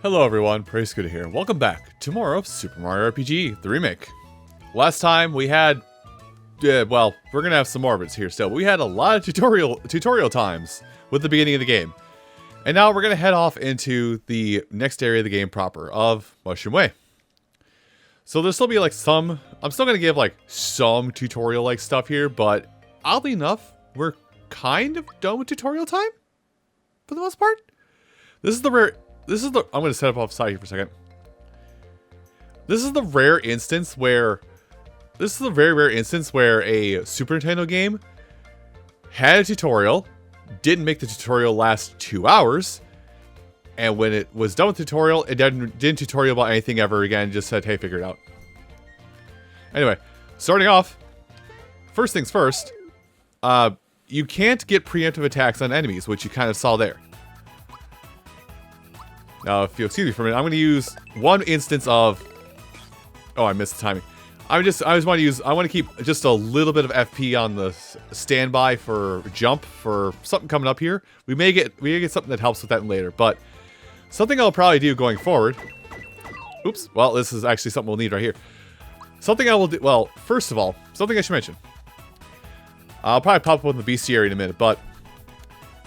Hello everyone, PraisGood here. Welcome back to more of Super Mario RPG, the remake. Last time we had, well, we're gonna have some more of it here still. But we had a lot of tutorial times with the beginning of the game. And now we're gonna head off into the next area of the game proper, of Mushroom Way. So there'll still be like some, I'm still gonna give like some tutorial-like stuff here, but oddly enough, we're kind of done with tutorial time, for the most part. I'm going to set up offside here for a second. This is the rare instance where, this is a very rare instance where a Super Nintendo game had a tutorial, didn't make the tutorial last 2 hours, and when it was done with the tutorial, it didn't tutorial about anything ever again, just said, hey, figure it out. Anyway, starting off, first things first, you can't get preemptive attacks on enemies, which you kind of saw there. Now, if you'll excuse me for a minute, I'm going to use one instance of... Oh, I missed the timing. I want to keep just a little bit of FP on the standby for jump for something coming up here. We may get something that helps with that later, but something I'll probably do going forward... Oops, well, this is actually something we'll need right here. Something I will do... Well, first of all, something I should mention. I'll probably pop up in the bestiary in a minute, but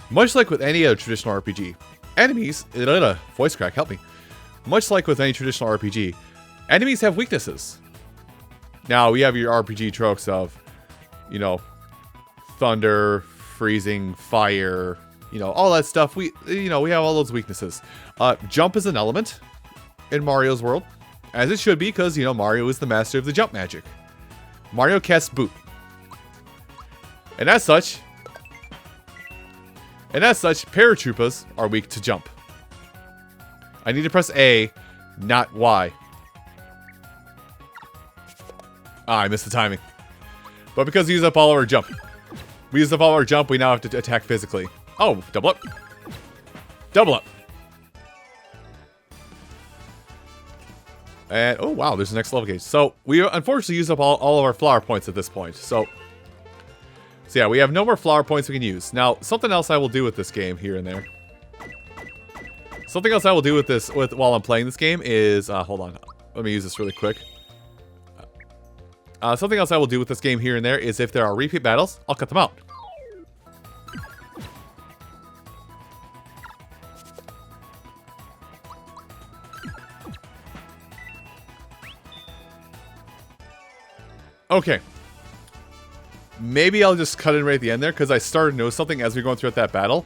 much like with any other traditional RPG... Enemies, voice crack, help me. Much like with any traditional RPG, enemies have weaknesses. Now, we have your RPG tropes of, you know, thunder, freezing, fire, you know, all that stuff. We have all those weaknesses. Jump is an element in Mario's world, as it should be, because, you know, Mario is the master of the jump magic. Mario casts boot. And as such, paratroopers are weak to jump. I need to press A, not Y. Ah, I missed the timing. But because we used up all of our jump. We now have to attack physically. Oh, double up. Double up. And, oh wow, there's the next level gauge. So, we unfortunately used up all of our flower points at this point. So yeah, we have no more flower points we can use. Now, something else I will do with this game here and there. Something else I will do with this while I'm playing this game is... hold on. Let me use this really quick. Something else I will do with this game here and there is if there are repeat battles, I'll cut them out. Okay. Maybe I'll just cut it right at the end there, because I started to know something as we're going through that battle.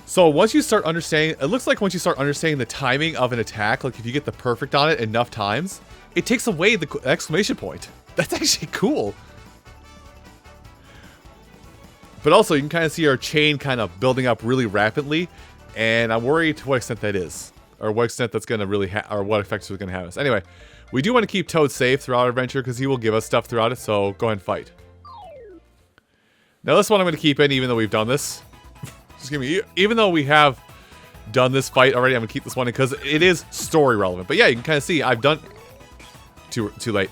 So once you start understanding, it looks like once you start understanding the timing of an attack, like if you get the perfect on it enough times, it takes away the exclamation point. That's actually cool. But also, you can kind of see our chain kind of building up really rapidly, and I'm worried to what extent that is, or what extent that's going to really or what effects it's going to have us. Anyway. We do want to keep Toad safe throughout our adventure because he will give us stuff throughout it, so go ahead and fight. Now this one I'm going to keep in even though we've done this. Even though we have done this fight already, I'm going to keep this one in because it is story relevant. But yeah, you can kind of see I've done... Too late.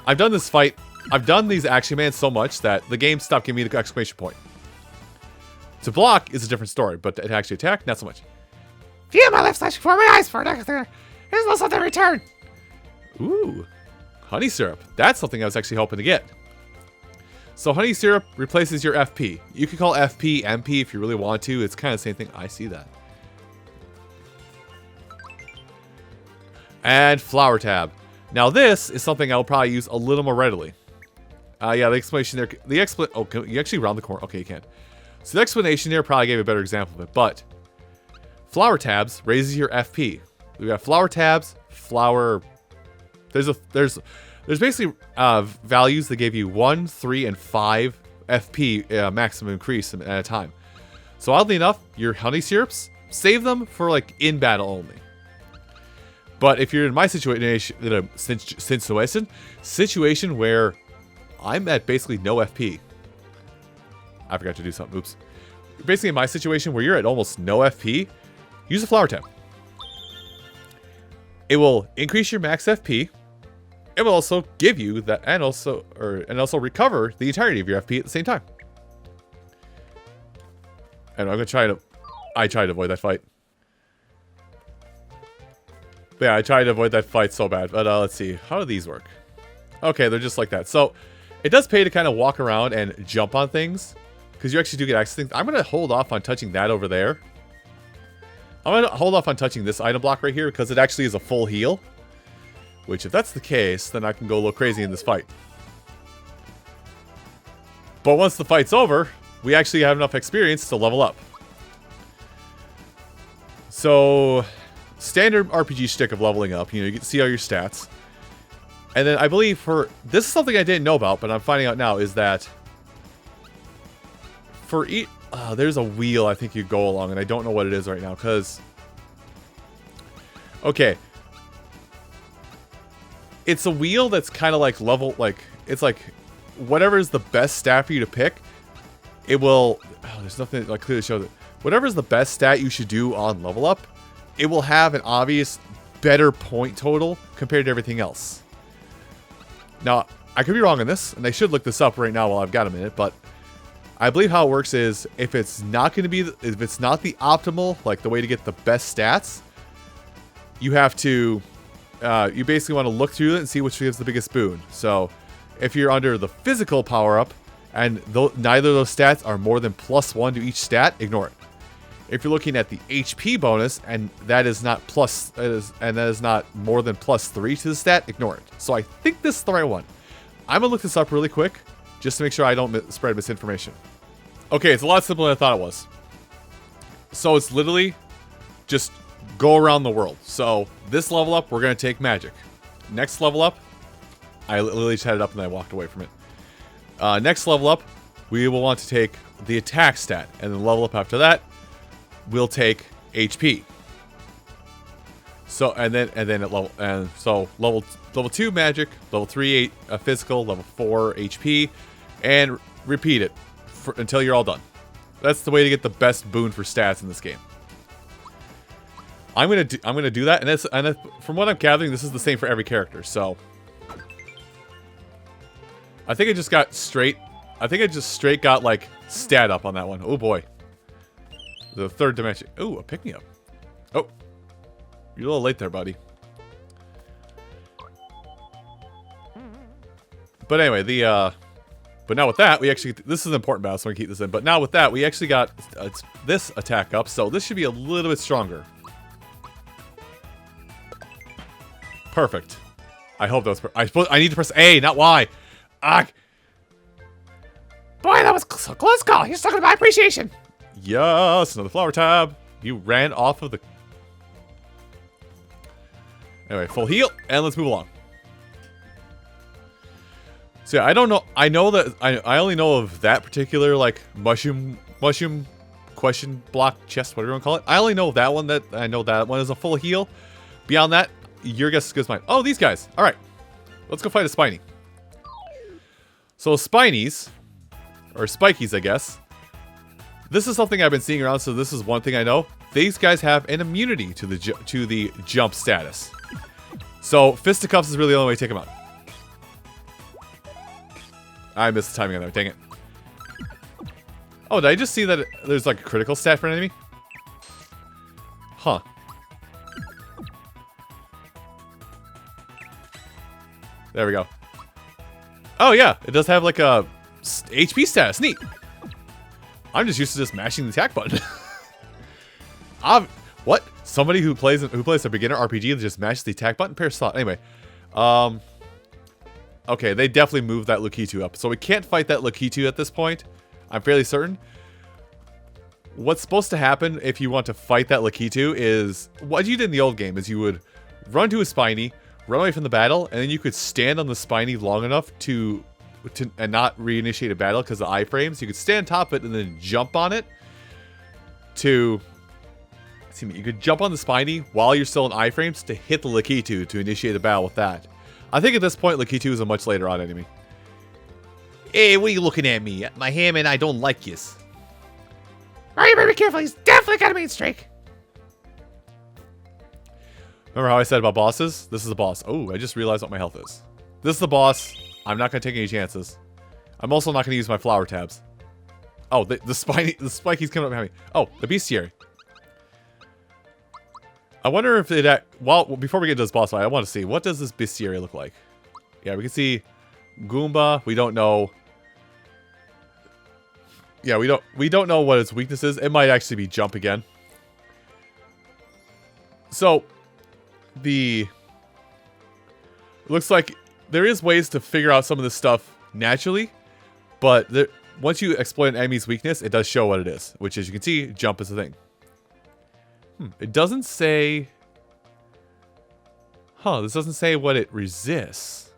I've done this fight. I've done these Action Man so much that the game stopped giving me the exclamation point. To block is a different story, but to actually attack, not so much. Feel my lips flashing before my eyes for next there. Here's no something return. Ooh, honey syrup. That's something I was actually hoping to get. So honey syrup replaces your FP. You can call FP MP if you really want to. It's kind of the same thing. I see that. And flower tab. Now this is something I'll probably use a little more readily. Yeah, the explanation there. Oh, can you actually round the corner? Okay, you can. So the explanation there probably gave a better example of it. But flower tabs raises your FP. We got flower tabs, flower. There's basically values that give you 1, 3, and 5 FP maximum increase at a time. So oddly enough, your honey syrups, save them for like in battle only. But if you're in my situation where I'm at basically no FP, I forgot to do something. Oops. Basically in my situation where you're at almost no FP, use a flower tab. It will increase your max FP. It will also give you that, and also recover the entirety of your FP at the same time. And I'm gonna try to avoid that fight. But yeah, I tried to avoid that fight so bad. But let's see. How do these work? Okay, they're just like that. So it does pay to kind of walk around and jump on things. Because you actually do get access to things. I'm going to hold off on touching that over there. I'm going to hold off on touching this item block right here because it actually is a full heal. Which, if that's the case, then I can go a little crazy in this fight. But once the fight's over, we actually have enough experience to level up. So, standard RPG shtick of leveling up. You know, you can see all your stats. And then I believe this is something I didn't know about, but I'm finding out now, is that for each... there's a wheel I think you go along, and I don't know what it is right now, because... Okay. It's a wheel that's kind of like level... it's like... Whatever is the best stat for you to pick, it will... Oh, there's nothing like clearly shows it. Whatever is the best stat you should do on level up, it will have an obvious better point total compared to everything else. Now, I could be wrong on this, and I should look this up right now while I've got a minute, but I believe how it works is if it's not going to be, if it's not the optimal, like the way to get the best stats, you have to, you basically want to look through it and see which gives the biggest boon. So, if you're under the physical power-up, and neither of those stats are more than +1 to each stat, ignore it. If you're looking at the HP bonus, and that is not more than +3 to the stat, ignore it. So I think this is the right one. I'm gonna look this up really quick, just to make sure I don't spread misinformation. Okay, it's a lot simpler than I thought it was. So it's literally just go around the world. So this level up, we're gonna take magic. Next level up, I literally just had it up and I walked away from it. Next level up, we will want to take the attack stat, and then level up after that, we'll take HP. So level 2 magic, level 3 physical, level 4 HP, and repeat it until you're all done. That's the way to get the best boon for stats in this game. I'm gonna do that, and from what I'm gathering, this is the same for every character. So I think I just straight got like stat up on that one. Oh boy. The third dimension. Ooh, a pick-me-up. Oh. You're a little late there, buddy. But anyway, but now with that, we actually... This is an important battle, so I'm going to keep this in. But now with that, we actually got this attack up, so this should be a little bit stronger. Perfect. I hope that was... I need to press A, not Y. Ah! Boy, that was a close call. You're stuck in my appreciation. Yes, another flower tab. You ran off of the... Anyway, full heal, and let's move along. So yeah, I don't know. I know that I only know of that particular like mushroom question block chest, whatever you want to call it. I only know that one. That I know that one is a full heal. Beyond that, your guess is good as mine. Oh, these guys. All right, let's go fight a Spiny. So Spinies, or Spikies, I guess. This is something I've been seeing around, so this is one thing I know. These guys have an immunity to the jump status. So fisticuffs is really the only way to take them out. I missed the timing on that. Dang it. Oh, did I just see that there's like a critical stat for an enemy? Huh. There we go. Oh yeah, it does have like a HP status. Neat. I'm just used to just mashing the attack button. What? Somebody who plays a beginner RPG that just mashes the attack button? Pair slot. Anyway. Okay, they definitely moved that Lakitu up. So we can't fight that Lakitu at this point. I'm fairly certain. What's supposed to happen if you want to fight that Lakitu is... What you did in the old game is you would run to a Spiny, run away from the battle, and then you could stand on the Spiny long enough to and not reinitiate a battle because of the iframes. You could stand on top of it and then jump on it to... Excuse me, you could jump on the Spiny while you're still in iframes to hit the Lakitu to initiate a battle with that. I think at this point, Lakitu is a much later on enemy. Hey, what are you looking at me? My ham and I don't like yous. Alright, be careful. He's definitely got a mean streak. Remember how I said about bosses? This is a boss. Oh, I just realized what my health is. This is the boss. I'm not going to take any chances. I'm also not going to use my flower tabs. Oh, the Spiky's coming up behind me. Oh, the bestiary. I wonder if it... Well, before we get to this boss fight, I want to see. What does this bestiary look like? Yeah, we can see Goomba. We don't know... Yeah, we don't know what its weakness is. It might actually be jump again. So, it looks like there is ways to figure out some of this stuff naturally, but once you exploit an enemy's weakness, it does show what it is, which, as you can see, jump is a thing. It doesn't say... Huh, this doesn't say what it resists.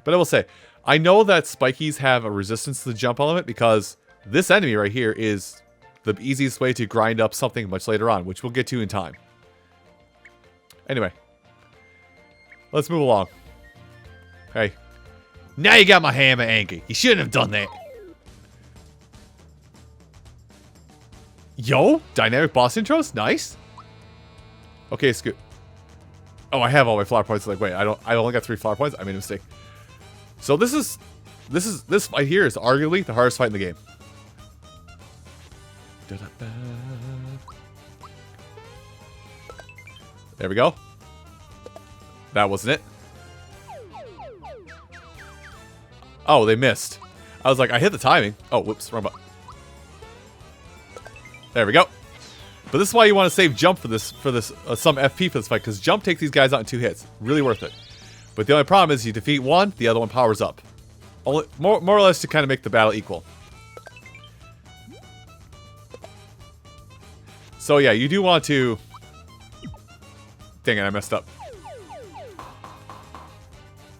But I will say, I know that spikies have a resistance to the jump element because this enemy right here is the easiest way to grind up something much later on, which we'll get to in time. Anyway, let's move along. Hey, now you got my hammer angry. You shouldn't have done that. Yo, dynamic boss intros, nice. Okay, Scoot. Oh, I have all my flower points. Like, wait, I only got 3 flower points. I made a mistake. So this fight here is arguably the hardest fight in the game. There we go. That wasn't it. Oh, they missed. I was like, I hit the timing. Oh, whoops, wrong button. There we go. But this is why you want to save jump for this some FP for this fight, because jump takes these guys out in 2 hits. Really worth it. But the only problem is you defeat one, the other one powers up. More or less to kind of make the battle equal. So yeah, you do want to... Dang it, I messed up.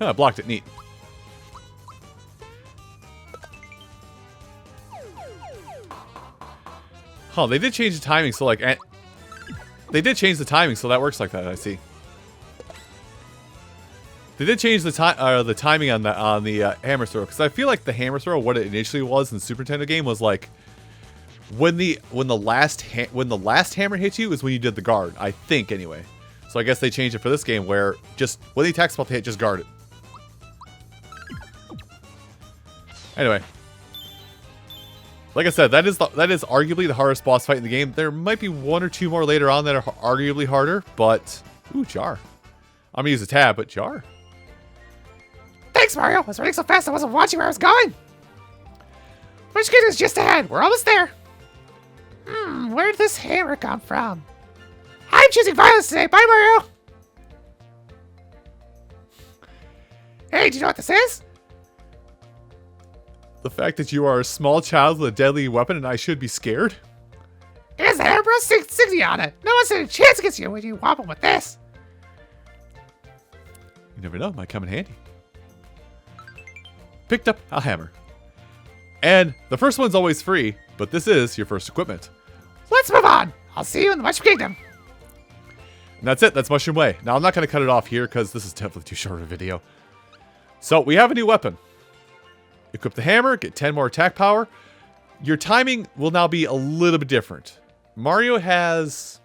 Oh, I blocked it, neat. Huh, they did change the timing, so like... They did change the timing, so that works like that, I see. They did change the timing on the hammer throw, because I feel like the hammer throw, what it initially was in the Super Nintendo game, was like when the last hammer hit you is when you did the guard. I think anyway. So I guess they changed it for this game, where just when the attack's about to hit, just guard it. Anyway, like I said, that is arguably the hardest boss fight in the game. There might be 1 or 2 more later on that are arguably harder, but ooh, jar. I'm gonna use a tab, but jar. Thanks, Mario. I was running so fast I wasn't watching where I was going. Which gate is just ahead? We're almost there. Where did this hammer come from? I'm choosing violence today. Bye, Mario. Hey, do you know what this is? The fact that you are a small child with a deadly weapon and I should be scared? It has the hammer 60 on it. No one stood a chance against you when you whop him with this. You never know, it might come in handy. Picked up a hammer. And the first one's always free, but this is your first equipment. Let's move on. I'll see you in the Mushroom Kingdom. And that's it, that's Mushroom Way. Now I'm not going to cut it off here because this is definitely too short of a video. So we have a new weapon. Equip the hammer, get 10 more attack power. Your timing will now be a little bit different. Mario has...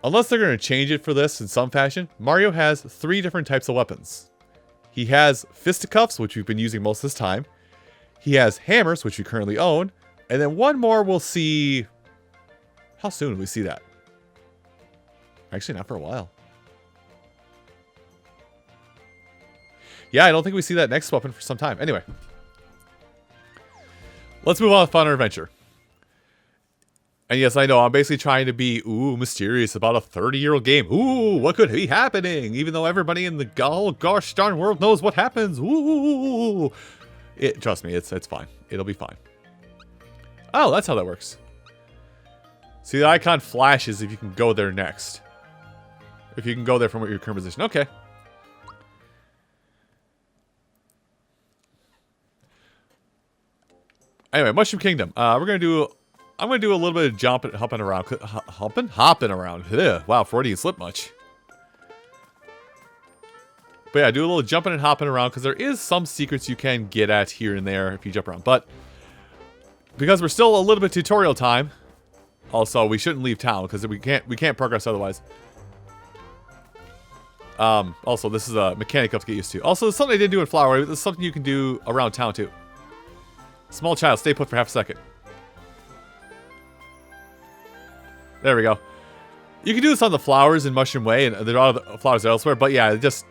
Unless they're going to change it for this in some fashion, Mario has 3 different types of weapons. He has fisticuffs, which we've been using most of this time. He has hammers, which we currently own. And then one more we'll see... How soon will we see that? Actually, not for a while. Yeah, I don't think we see that next weapon for some time. Anyway. Let's move on to Fun or Adventure. And yes, I know, I'm basically trying to be, mysterious about a 30-year-old game. Ooh, what could be happening? Even though everybody in the whole gosh darn world knows what happens. Ooh. Trust me, it's fine. It'll be fine. Oh, that's how that works. See, the icon flashes if you can go there next. If you can go there from your current position. Okay. Anyway, Mushroom Kingdom. I'm gonna do a little bit of jumping, hopping around. Hopping around. Ugh, wow, Freudian slip much. But yeah, do a little jumping and hopping around because there is some secrets you can get at here and there if you jump around. But because we're still a little bit tutorial time, also we shouldn't leave town because we can't progress otherwise. Also, this is a mechanic you have to get used to. Also, something I didn't do in Flower. This is something you can do around town too. Small child, stay put for half a second. There we go. You can do this on the flowers in Mushroom Way, and there are other flowers elsewhere, but yeah, just...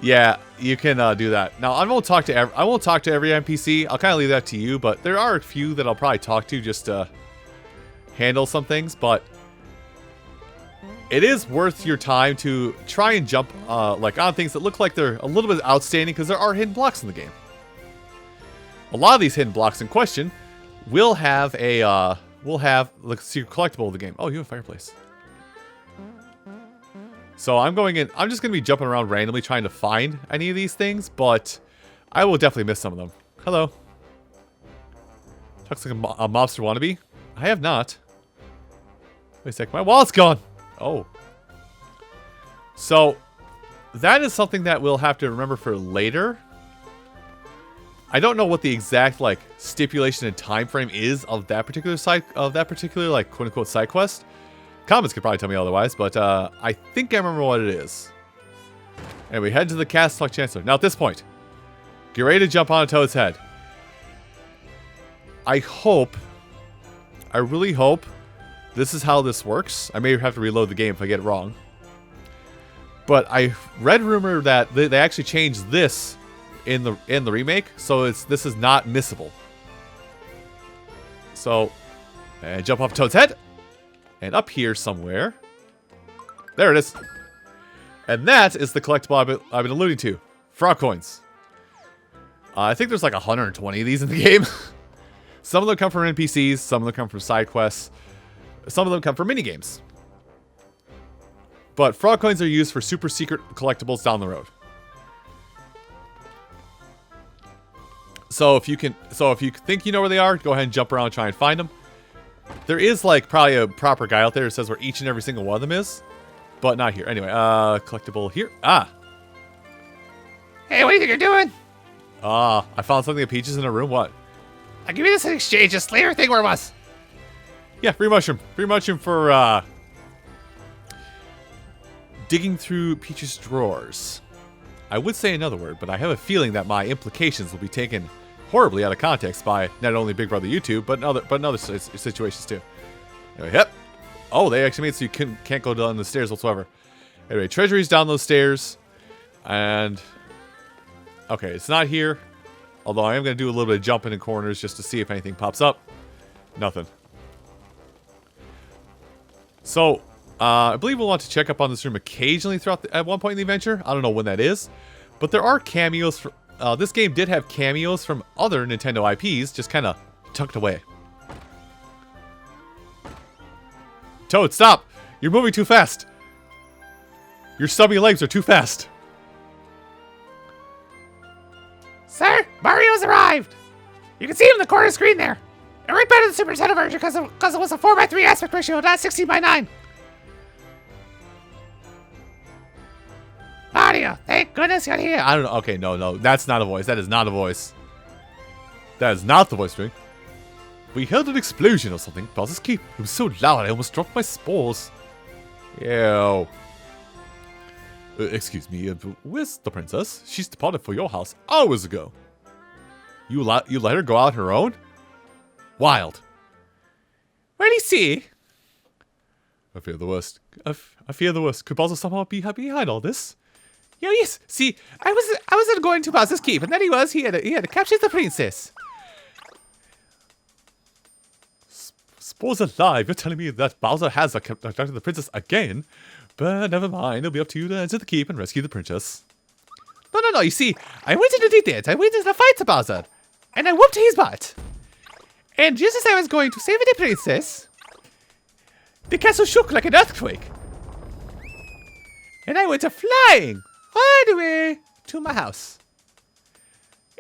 Yeah, you can do that. Now, I won't talk to every NPC. I'll kind of leave that to you, but there are a few that I'll probably talk to just to handle some things, but it is worth your time to try and jump like on things that look like they're a little bit outstanding, because there are hidden blocks in the game. A lot of these hidden blocks in question will have a the secret collectible of the game. Oh, you have a fireplace. So I'm just going to be jumping around randomly trying to find any of these things, but I will definitely miss some of them. Hello. Looks like a mobster wannabe. I have not. Wait a sec, my wallet's gone. Oh. So, that is something that we'll have to remember for later. I don't know what the exact, like, stipulation and time frame is of that particular like, quote-unquote, side quest. Comments could probably tell me otherwise, but I think I remember what it is. And we head to the Castle Chancellor. Now at this point, get ready to jump on a Toad's head. I really hope this is how this works. I may have to reload the game if I get it wrong. But I read rumor that they actually changed this in the remake, so this is not missable. So, and jump off Toad's head. And up here somewhere. There it is. And that is the collectible I've been alluding to. Frog coins. I think there's like 120 of these in the game. Some of them come from NPCs. Some of them come from side quests. Some of them come from minigames. But frog coins are used for super secret collectibles down the road. So if you think you know where they are, go ahead and jump around and try and find them. There is, like, probably a proper guide out there that says where each and every single one of them is. But not here. Anyway, collectible here. Ah! Hey, what do you think you're doing? I found something that Peach is in a room. What? I'll give you this in exchange. Just lay everything where it was. Yeah, free mushroom. Free mushroom for, digging through Peach's drawers. I would say another word, but I have a feeling that my implications will be taken horribly out of context by not only Big Brother YouTube, but in other situations too. Anyway, yep. Oh, they actually made it so you can't go down the stairs whatsoever. Anyway, treasury's down those stairs. And... okay, it's not here. Although I am going to do a little bit of jumping in corners just to see if anything pops up. Nothing. So, I believe we'll want to check up on this room occasionally at one point in the adventure. I don't know when that is. But there are cameos for... this game did have cameos from other Nintendo IPs, just kind of tucked away. Toad, stop! You're moving too fast! Your stubby legs are too fast! Sir, Mario's arrived! You can see him in the corner of the screen there. And right better than the Super Nintendo version because it was a 4:3 aspect ratio, not 16:9. Mario, thank goodness you're here. I don't know. Okay, no. That's not a voice. That is not a voice. That is not the voice doing. We heard an explosion or something. Bowser's Keep. It was so loud I almost dropped my spores. Ew. Excuse me. Where's the princess? She's departed for your house hours ago. You let her go out on her own? Wild. Where'd he see? I fear the worst. I fear the worst. Could Bowser somehow be behind all this? Yeah, yes. See, I wasn't going to Bowser's Keep, and then he had to capture the princess. Spores alive. You're telling me that Bowser has abducted the princess again? But never mind. It'll be up to you to enter the keep and rescue the princess. No. You see, I went into details. I went into a fight to Bowser, and I whooped his butt. And just as I was going to save the princess, the castle shook like an earthquake. And I went flying all the way to my house.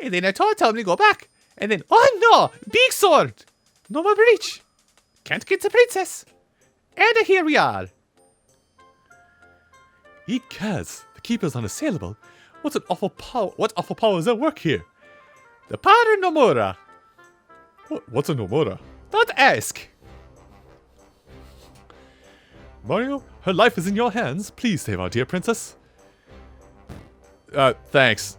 And then I told me to go back. And then, oh no, big sword. No more breach. Can't get the princess. And here we are. Ekaz, the keeper's unassailable. What awful powers at work here? The power of Nomura. What's a Nomura? Don't ask. Mario, her life is in your hands. Please save our dear princess. Thanks.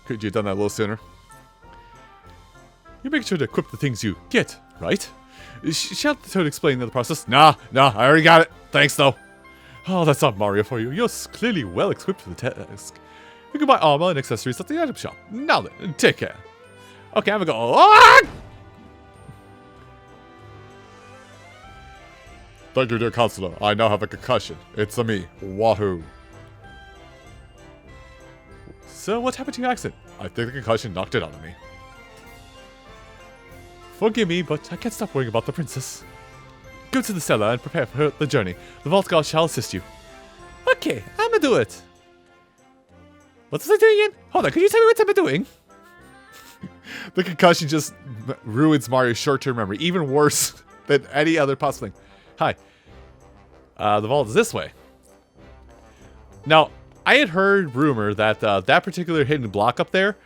Could you have done that a little sooner? You make sure to equip the things you get right? Shall Toad explain the process? Nah, I already got it. Thanks, though. Oh, that's not Mario for you. You're clearly well equipped for the task. You can buy armor and accessories at the item shop. Now then, take care. Okay, I'm gonna go. Ah! Thank you, dear counselor. I now have a concussion. It's a me, Wahoo. So, what happened to your accident? I think the concussion knocked it out of me. Forgive me, but I can't stop worrying about the princess. Go to the cellar and prepare for the journey. The vault guard shall assist you. Okay, I'ma do it. What was I doing again? Hold on, could you tell me what I'm doing? The concussion just ruins Mario's short-term memory, even worse than any other possible thing. Hi. The vault is this way. Now, I had heard rumor that that particular hidden block up there,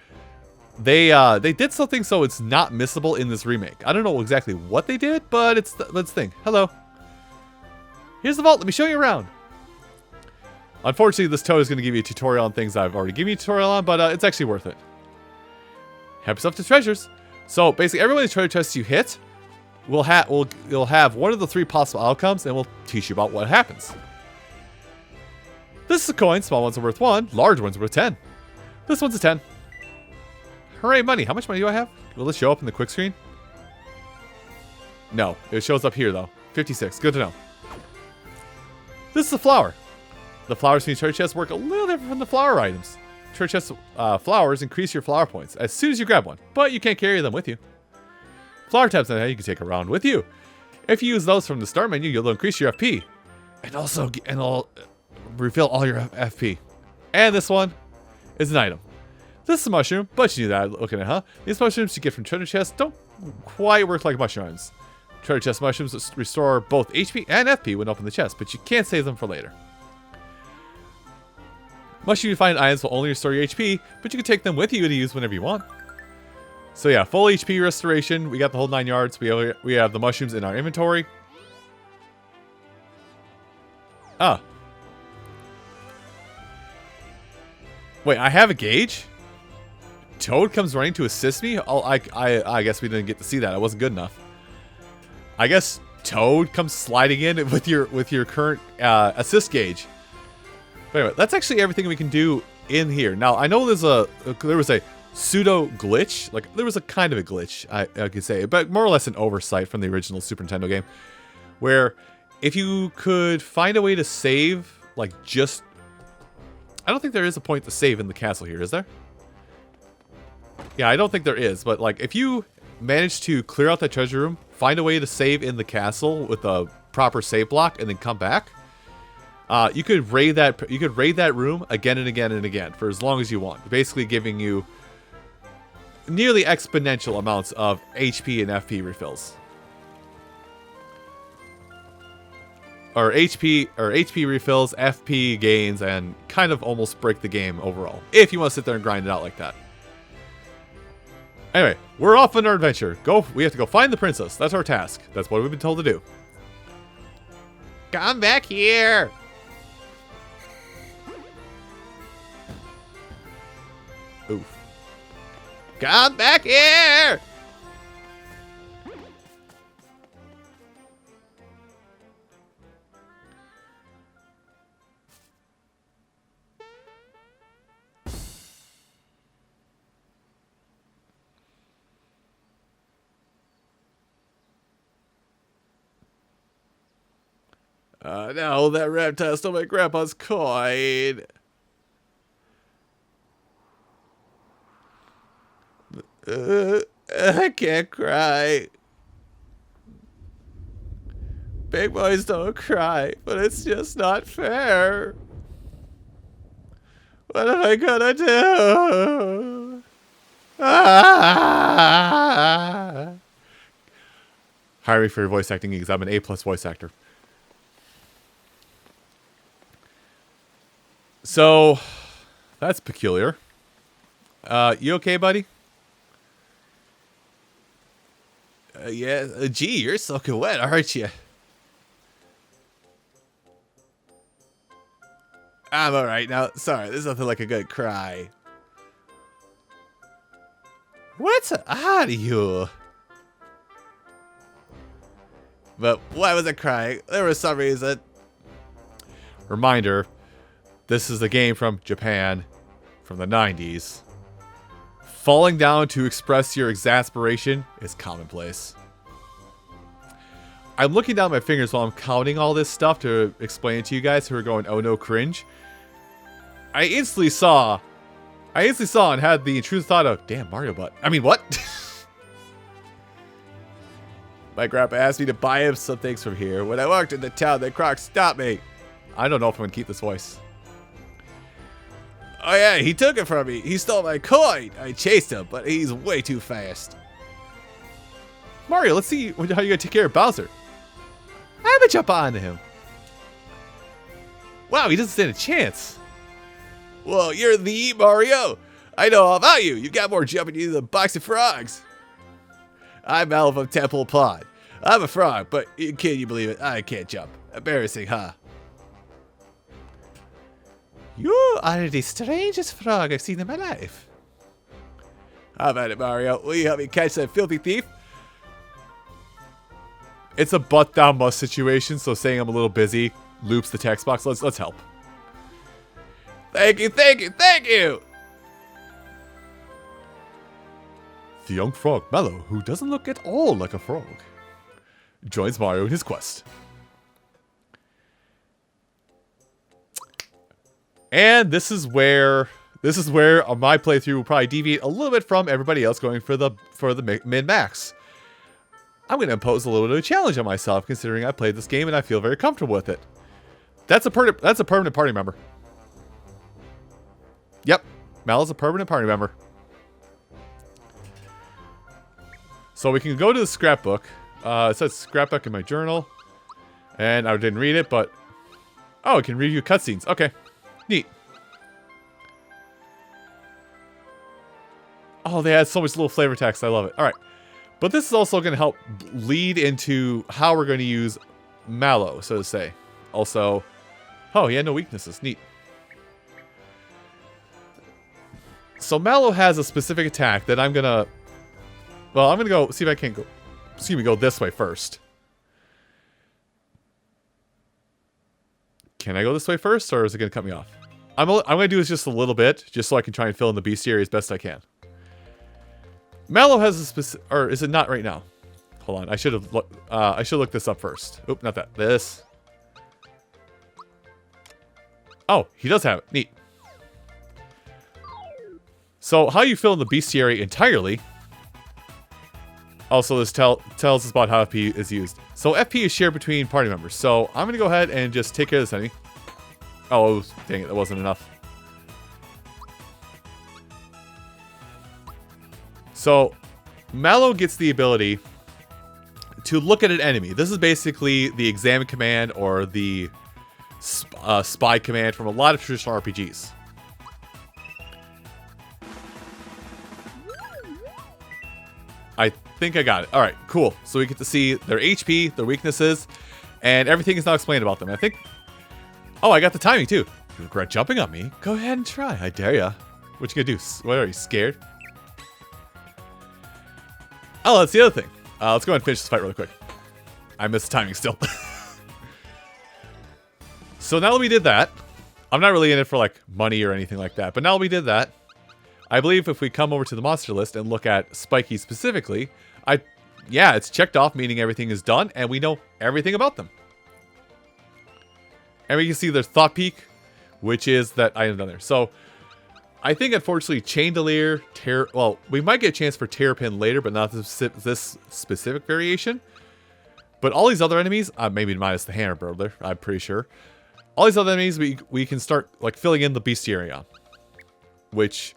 they did something so it's not missable in this remake. I don't know exactly what they did, but let's think. Hello. Here's the vault. Let me show you around. Unfortunately, this Toad is going to give you a tutorial on things I've already given you a tutorial on, but it's actually worth it. Help yourself to treasures. So basically, every one of the treasure chests you hit, you'll have one of the 3 possible outcomes, and we'll teach you about what happens. This is a coin. Small ones are worth 1. Large ones are worth 10. This one's a 10. Hooray, money. How much money do I have? Will this show up in the quick screen? No. It shows up here, though. 56. Good to know. This is a flower. The flowers from these treasure chests work a little different from the flower items. Treasure chest flowers increase your flower points as soon as you grab one, but you can't carry them with you. Flower tabs on how you can take around with you. If you use those from the start menu, you'll increase your FP. And also refill all your FP. And this one is an item. This is a mushroom, but you knew that looking at it, huh? These mushrooms you get from treasure chests don't quite work like mushrooms. Treasure chest mushrooms restore both HP and FP when open the chest, but you can't save them for later. Mushroom you find items will only restore your HP, but you can take them with you to use whenever you want. So yeah, full HP restoration. We got the whole 9 yards. We have the mushrooms in our inventory. Ah. Wait, I have a gauge? Toad comes running to assist me? Oh, I guess we didn't get to see that. I wasn't good enough. I guess Toad comes sliding in with your current assist gauge. But anyway, that's actually everything we can do in here. Now, I know there was a pseudo glitch. Like, there was a kind of a glitch, I could say, but more or less an oversight from the original Super Nintendo game, where if you could find a way to save, like, just... I don't think there is a point to save in the castle here, is there? Yeah, I don't think there is, but, like, if you manage to clear out that treasure room, find a way to save in the castle with a proper save block, and then come back, you could raid that room again and again and again for as long as you want, basically giving you nearly exponential amounts of HP and FP refills. Or HP refills, FP gains, and kind of almost break the game overall, if you want to sit there and grind it out like that. Anyway, we're off on our adventure. We have to go find the princess. That's our task. That's what we've been told to do. Come back here! Oof. Come back here! No, that reptile stole my grandpa's coin. I can't cry. Big boys don't cry, but it's just not fair. What am I gonna do? Ah! Hire me for your voice acting gigs. I'm an A+ voice actor. So, that's peculiar. You okay, buddy? Yeah. Gee, you're soaking wet, aren't you? I'm alright now. Sorry, there's nothing like a good cry. What's out of you? But why was I crying? There was some reason. Reminder, this is a game from Japan from the 90s. Falling down to express your exasperation is commonplace. I'm looking down my fingers while I'm counting all this stuff to explain it to you guys who are going, oh no, cringe. I instantly saw and had the intrusive thought of, damn, Mario butt. I mean, what? My grandpa asked me to buy him some things from here. When I walked into town, the croc stopped me. I don't know if I'm going to keep this voice. Oh yeah, he took it from me. He stole my coin. I chased him, but he's way too fast. Mario, let's see how you're going to take care of Bowser. I'm going to jump onto him. Wow, he doesn't stand a chance. Whoa, you're the Mario. I know all about you. You got more jumping in you than a box of frogs. I'm Mallow from Temple Pond. I'm a frog, but can you believe it? I can't jump. Embarrassing, huh? You are the strangest frog I've seen in my life. How about it, Mario? Will you help me catch that filthy thief? It's a butt down must situation, so saying I'm a little busy loops the text box. Let's help. Thank you, thank you, thank you! The young frog, Mallow, who doesn't look at all like a frog, joins Mario in his quest. And this is where my playthrough will probably deviate a little bit from everybody else going for the min-max. I'm going to impose a little bit of a challenge on myself, considering I played this game and I feel very comfortable with it. That's a permanent party member. Yep, Mallow's a permanent party member. So we can go to the scrapbook. It says scrapbook in my journal. And I didn't read it, but... Oh, I can review cutscenes. Okay. Neat. Oh, they had so much little flavor text. I love it. Alright. But this is also going to help lead into how we're going to use Mallow, so to say. Also... Oh, he had no weaknesses. Neat. So Mallow has a specific attack that I'm going to... Well, I'm going to go see if I can't go... Excuse me, go this way first. Can I go this way first, or is it going to cut me off? I'm going to do this just a little bit, just so I can try and fill in the bestiary as best I can. Mallow has a specific... Or is it not right now? Hold on, I should have looked this up first. Oop, not that. This. Oh, he does have it. Neat. So, how you fill in the bestiary entirely... Also, this tells us about how FP is used. So, FP is shared between party members. So, I'm going to go ahead and just take care of this enemy. Oh, dang it, that wasn't enough. So, Mallow gets the ability to look at an enemy. This is basically the examine command or the spy command from a lot of traditional RPGs. I think I got it. Alright, cool. So we get to see their HP, their weaknesses, and everything is now explained about them. I think... Oh, I got the timing too. You regret jumping on me? Go ahead and try. I dare ya. What you gonna do? What, are you scared? Oh, that's the other thing. Let's go ahead and finish this fight really quick. I missed the timing still. So now that we did that, I'm not really in it for like money or anything like that, but now that we did that, I believe if we come over to the monster list and look at Spiky specifically, yeah, it's checked off, meaning everything is done, and we know everything about them. And we can see there's Thought Peak, which is that item down there. So, I think unfortunately Chandelier, well, we might get a chance for Terrapin later, but not this specific variation. But all these other enemies, maybe minus the Hammer Burglar, I'm pretty sure. All these other enemies, we can start like filling in the bestiary on. Which...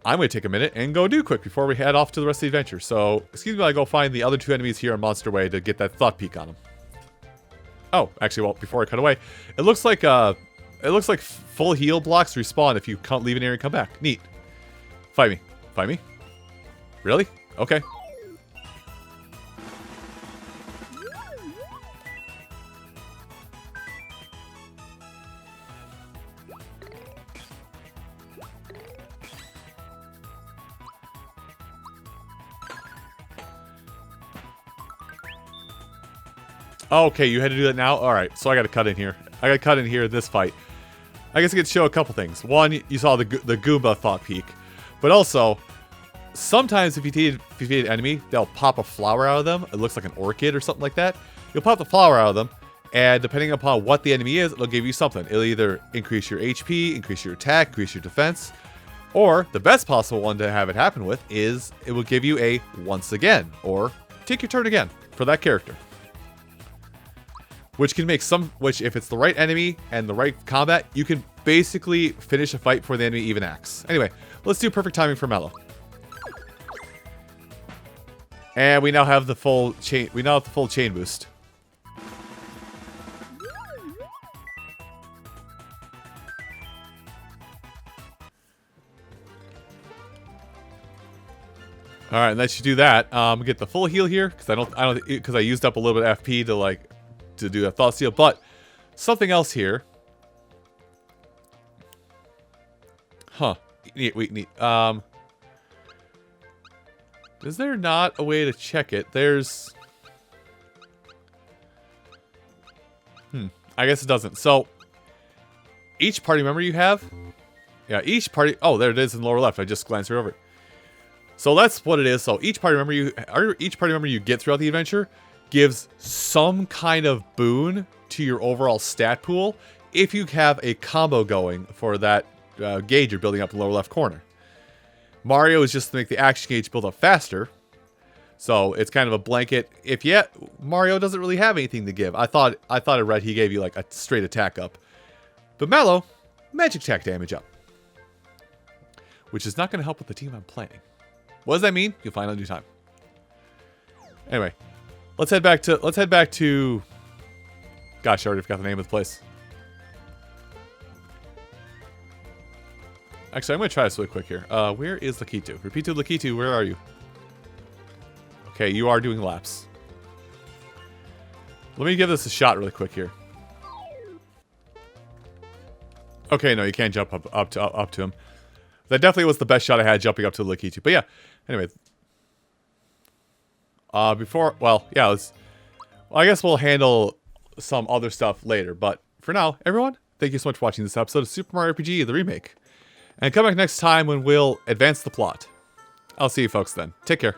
I'm going to take a minute and go do quick before we head off to the rest of the adventure. So, excuse me while I go find the other two enemies here on Monster Way to get that Thought Peak on them. Oh, actually, well, before I cut away, it looks like full heal blocks respawn if you can't leave an area and come back. Neat. Fight me. Fight me? Really? Okay. Oh, okay, you had to do that now? Alright, so I gotta cut in here. I gotta cut in here this fight. I guess I could show a couple things. One, you saw the Goomba thought peak. But also, sometimes if you defeat an enemy, they'll pop a flower out of them. It looks like an orchid or something like that. You'll pop the flower out of them, and depending upon what the enemy is, it'll give you something. It'll either increase your HP, increase your attack, increase your defense, or the best possible one to have it happen with is it will give you a once again, or take your turn again for that character. Which can make which if it's the right enemy and the right combat, you can basically finish a fight before the enemy even acts. Anyway, let's do perfect timing for Mallow. And we now have the full chain. We now have the full chain boost. All right, let's do that. Get the full heal here because I used up a little bit of FP to do a thought seal. But something else here. Huh. Neat. Is there not a way to check it? There's... I guess it doesn't. So, each party member you have... Yeah, each party... Oh, there it is in the lower left. I just glanced right over it. So that's what it is. So each party member you get throughout the adventure gives some kind of boon to your overall stat pool if you have a combo going for that gauge you're building up in the lower left corner. Mario is just to make the action gauge build up faster. So it's kind of a blanket. If yet, Mario doesn't really have anything to give. I thought I read he gave you like a straight attack up. But Mallow, magic attack damage up. Which is not going to help with the team I'm playing. What does that mean? You'll find out in due time. Anyway, let's head back to. Gosh, I already forgot the name of the place. Actually, I'm gonna try this really quick here. Where is Lakitu? Repitu Lakitu, where are you? Okay, you are doing laps. Let me give this a shot really quick here. Okay, no, you can't jump up to him. That definitely was the best shot I had jumping up to Lakitu. But yeah, anyway. I guess we'll handle some other stuff later. But for now, everyone, thank you so much for watching this episode of Super Mario RPG, the remake. And come back next time when we'll advance the plot. I'll see you folks then. Take care.